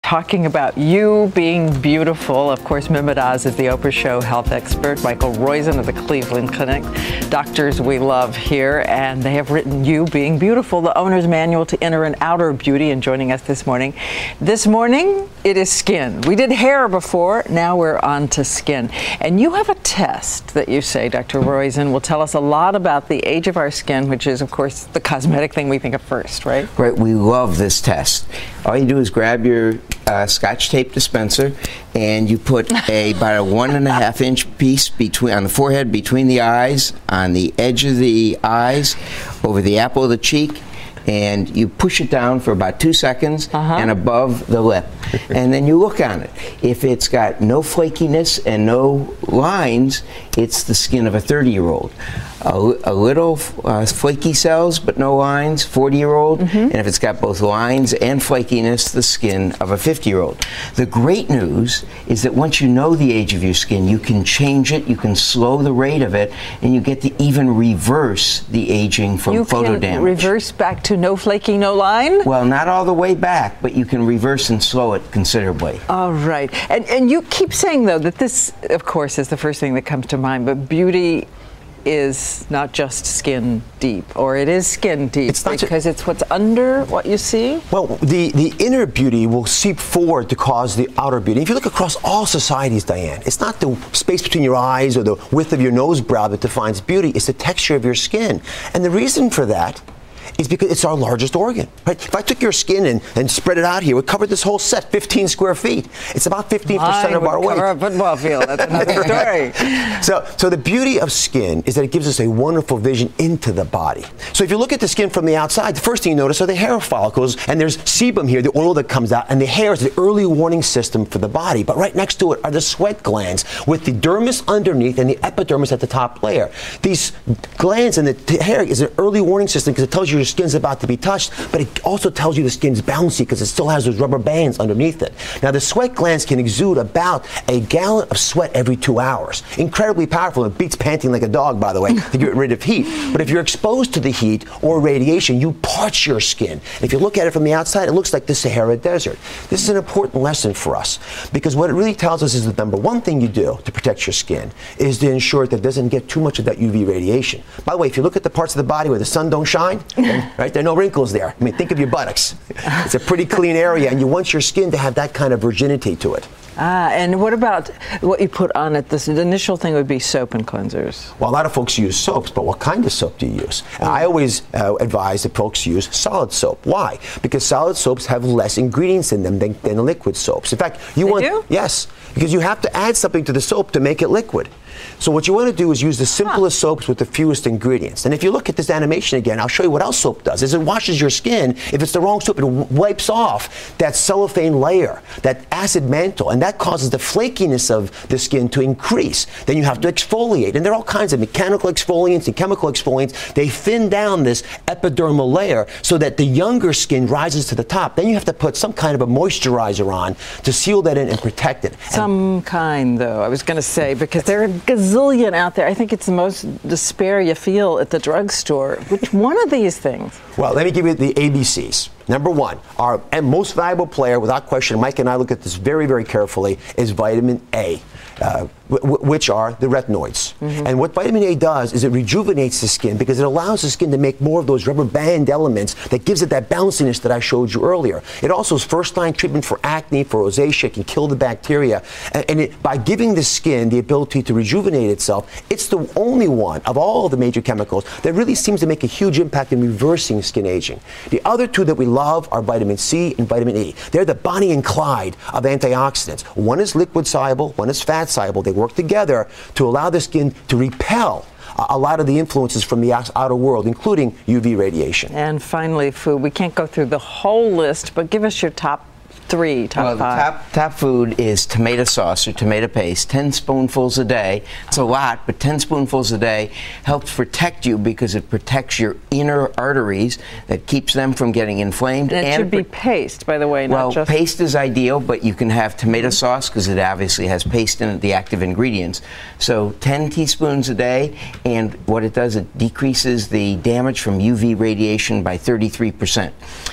talking about you being beautiful. Of course, Mehmet Oz is the Oprah Show health expert. Michael Roizen of the Cleveland Clinic. Doctors we love here, and they have written You Being Beautiful, the owner's manual to inner and outer beauty. And joining us this morning, it is skin. We did hair before, now we're on to skin. And you have a test that you say, Dr. Roizen, will tell us a lot about the age of our skin, which is, of course, the cosmetic thing we think of first, right? Right, we love this test. All you do is grab your Scotch tape dispenser and you put about a 1.5 inch piece on the forehead, between the eyes, on the edge of the eyes, over the apple of the cheek, and you push it down for about 2 seconds and above the lip. And then you look on it. If it's got no flakiness and no lines, it's the skin of a 30-year-old. A little flaky cells but no lines, 40-year-old. And if it's got both lines and flakiness, the skin of a 50-year-old. The great news is that once you know the age of your skin, you can change it, you can slow the rate of it, and you get to even reverse the aging from photo damage. You can reverse back to no flaky, no line? Well, not all the way back, but you can reverse and slow it considerably. All right. And you keep saying, though, that this, of course, is the first thing that comes to mind, but beauty is not just skin deep, or it is skin deep, because it's what's under what you see? Well, the inner beauty will seep forward to cause the outer beauty. If you look across all societies, Diane, it's not the space between your eyes or the width of your nose brow that defines beauty, it's the texture of your skin. And the reason for that is because it's our largest organ. Right? If I took your skin and spread it out here, it would cover this whole set, 15 square feet. It's about 15% of our weight. Cover a football field. That's another story. So the beauty of skin is that it gives us a wonderful vision into the body. So if you look at the skin from the outside, the first thing you notice are the hair follicles, and there's sebum here, the oil that comes out, and the hair is the early warning system for the body. But right next to it are the sweat glands with the dermis underneath and the epidermis at the top layer. These glands and the hair is an early warning system because it tells you your skin's about to be touched, but it also tells you the skin's bouncy because it still has those rubber bands underneath it. Now, the sweat glands can exude about a gallon of sweat every 2 hours. Incredibly powerful. It beats panting like a dog, by the way, to get rid of heat. But if you're exposed to the heat or radiation, you parch your skin. And if you look at it from the outside, it looks like the Sahara Desert. This is an important lesson for us because what it really tells us is the number one thing you do to protect your skin is to ensure that it doesn't get too much of that UV radiation. By the way, if you look at the parts of the body where the sun don't shine, right, there are no wrinkles there. I mean, think of your buttocks. It's a pretty clean area, and you want your skin to have that kind of virginity to it. And what about what you put on it? The initial thing would be soap and cleansers. Well, a lot of folks use soaps, but what kind of soap do you use? I always advise that folks use solid soap. Why? Because solid soaps have less ingredients in them than liquid soaps. In fact, you want, yes, because you have to add something to the soap to make it liquid. So what you want to do is use the simplest soaps with the fewest ingredients. And if you look at this animation again, I'll show you what else soap does. Is it washes your skin. If it's the wrong soap, it wipes off that cellophane layer, that acid mantle, and that causes the flakiness of the skin to increase. Then you have to exfoliate. And there are all kinds of mechanical exfoliants and chemical exfoliants. They thin down this epidermal layer so that the younger skin rises to the top. Then you have to put some kind of a moisturizer on to seal that in and protect it. Some kind, though, I was going to say, because there are gazillion out there. I think it's the most despair you feel at the drugstore. Which one of these things? Well, let me give you the ABCs. Number one, our most valuable player, without question, Mike and I look at this very, very carefully, is vitamin A. Which are the retinoids. And what vitamin A does is it rejuvenates the skin because it allows the skin to make more of those rubber band elements that gives it that bounciness that I showed you earlier. It also is first-line treatment for acne, for rosacea. It can kill the bacteria. And by giving the skin the ability to rejuvenate itself, it's the only one of all the major chemicals that really seems to make a huge impact in reversing skin aging. The other two that we love are vitamin C and vitamin E. They're the Bonnie and Clyde of antioxidants. One is liquid soluble, one is fat soluble. They work together to allow the skin to repel a lot of the influences from the outer world, including UV radiation. And finally, food. We can't go through the whole list, but give us your top five. The top food is tomato sauce or tomato paste, 10 spoonfuls a day. It's a lot, but 10 spoonfuls a day helps protect you because it protects your inner arteries that keeps them from getting inflamed. And it should be paste, by the way, not just... Well, paste is ideal, but you can have tomato sauce because it obviously has paste in it, the active ingredients. So 10 teaspoons a day, and what it does, it decreases the damage from UV radiation by 33%.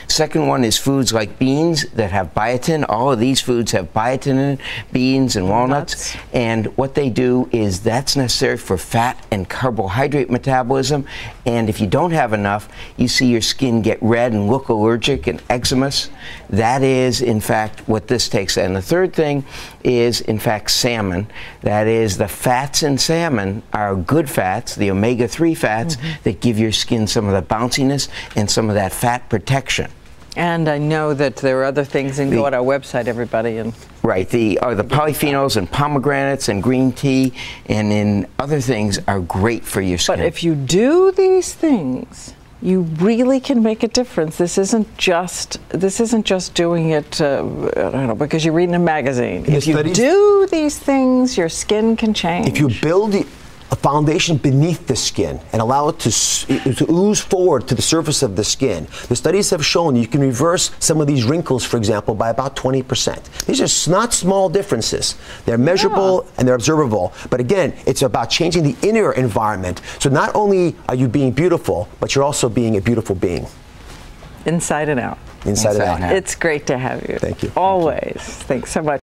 Second one is foods like beans that have biotin. All of these foods have biotin in it, beans and walnuts. Nuts. And what they do is that's necessary for fat and carbohydrate metabolism. And if you don't have enough, you see your skin get red and look allergic and eczematous. That is, in fact, what this takes. And the third thing is, in fact, salmon. That is, the fats in salmon are good fats, the omega-3 fats, that give your skin some of the bounciness and some of that fat protection. And I know that there are other things, and go on our website, everybody. And right, the polyphenols in pomegranates and green tea and in other things are great for your skin. But if you do these things, you really can make a difference. This isn't just doing it, I don't know, because you're reading a magazine. If you do these things, your skin can change. If you build a foundation beneath the skin and allow it to ooze forward to the surface of the skin, the studies have shown you can reverse some of these wrinkles, for example, by about 20%. These are not small differences. They're measurable and they're observable. But again, it's about changing the inner environment. So not only are you being beautiful, but you're also being a beautiful being. Inside and out. Inside and out. It's great to have you. Thank you. Always. Thanks so much.